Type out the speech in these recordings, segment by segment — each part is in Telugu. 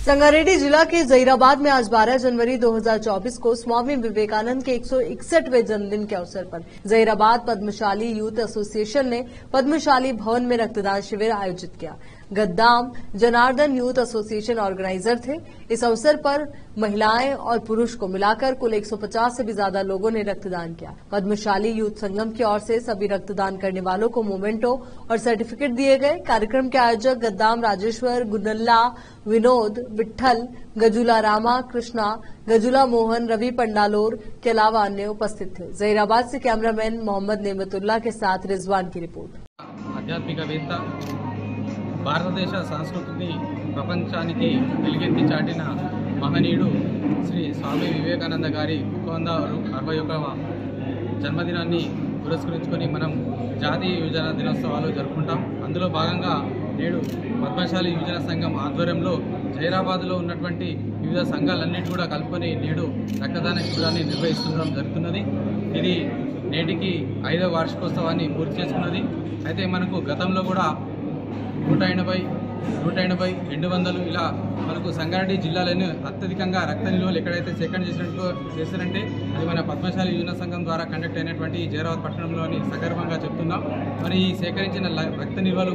संगारेड्डी जिला के जहीराबाद में आज 12 जनवरी 2024 को स्वामी विवेकानंद के 161वें जन्मदिन के अवसर पर जहीराबाद पद्मशाली यूथ एसोसिएशन ने पद्मशाली भवन में रक्तदान शिविर आयोजित किया। Gaddam Janardan youth association organiser थे। इस अवसर पर महिलाएं और पुरुष को मिलाकर कुल 150 से भी ज्यादा लोगों ने रक्तदान किया। पद्मशाली यूथ संगम की ओर से सभी रक्तदान करने वालों को मोमेंटो और सर्टिफिकेट दिए गए। कार्यक्रम के आयोजक गद्दाम राजेश्वर, गुनल्ला, विनोद, विठल, गजुला रामा, कृष्णा, गजुला मोहन, रवि पंडालोर के अलावा अन्य उपस्थित थे। जहीराबाद से कैमरामैन मोहम्मद नेमतुल्ला के साथ रिजवान की रिपोर्ट। ఆధ్యాత్మికవేత్త భారతదేశ సంస్కృతిని ప్రపంచానికి వెలుగెత్తి చాటిన మహనీయుడు శ్రీ స్వామి వివేకానంద గారి 161వ జన్మదినాన్ని పురస్కరించుకొని మనం జాతీయ యువజన దినోత్సవాలు జరుపుకుంటాం। అందులో భాగంగా నేడు పద్మశాలి యువజన సంఘం ఆధ్వర్యంలో జైరాబాద్లో ఉన్నటువంటి వివిధ సంఘాలన్నిటి కూడా కలుపుకొని నేడు రక్తదాన శిబిరాన్ని నిర్వహిస్తుండడం జరుగుతున్నది। ఇది నేటికి 5వ వార్షికోత్సవాన్ని పూర్తి చేసుకున్నది। అయితే మనకు గతంలో కూడా 180, 200 ఇలా మనకు సంగారెడ్డి జిల్లాలోనే అత్యధికంగా రక్త నిల్వలు ఎక్కడైతే సేకరణ చేశారంటే అది మన పద్మశాలి యువజన సంఘం ద్వారా కండక్ట్ అయినటువంటి జైరాబాద్ పట్టణంలోని సగర్వంగా చెప్తున్నాం। మరి ఈ సేకరించిన రక్త నిల్వలు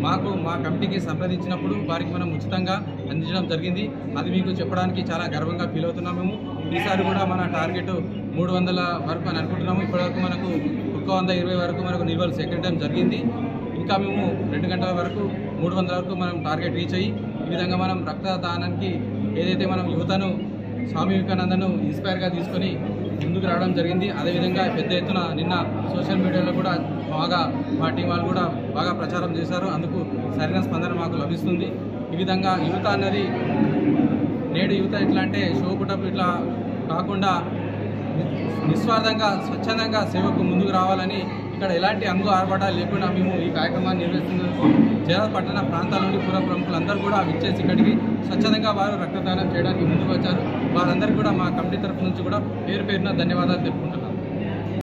మాకు మా కమిటీకి సంప్రదించినప్పుడు వారికి మనం ఉచితంగా అందించడం జరిగింది। అది మీకు చెప్పడానికి చాలా గర్వంగా ఫీల్ అవుతున్నాం మేము। ఈసారి కూడా మన టార్గెట్ 300 వరకు అని అనుకుంటున్నాము। ఇప్పటివరకు మనకు 120 వరకు మనకు నిల్వలు సేకరించడం జరిగింది। ఇంకా మేము 2 గంటల వరకు 300 వరకు మనం టార్గెట్ రీచ్ అయ్యి ఈ విధంగా మనం రక్తదానానికి ఏదైతే మనం యువతను స్వామి వివేకానందను ఇన్స్పైర్గా తీసుకొని ముందుకు రావడం జరిగింది। అదేవిధంగా పెద్ద ఎత్తున నిన్న సోషల్ మీడియాలో కూడా బాగా మా టీం వాళ్ళు కూడా బాగా ప్రచారం చేశారు। అందుకు సరైన స్పందన మాకు లభిస్తుంది। ఈ విధంగా యువత అన్నది నేడు యువత ఎట్లా అంటే షోపుటప్పుడు ఇట్లా కాకుండా నిస్వార్థంగా స్వచ్ఛందంగా సేవకు ముందుకు రావాలని ఇక్కడ ఎలాంటి అంగు ఆర్భటాలు లేకుండా మేము ఈ కార్యక్రమాన్ని నిర్వహిస్తున్నందుకు జైరాబాద్ పట్టణ ప్రాంతాల నుండి పూర్వ ప్రముఖులందరూ కూడా విచ్చేసి ఇక్కడికి స్వచ్ఛందంగా వారు రక్తదానం చేయడానికి ముందుకు వచ్చారు। వారందరికీ కూడా మా కమిటీ తరఫు నుంచి కూడా పేరు పేరున ధన్యవాదాలు తెలుపుకుంటున్నాం।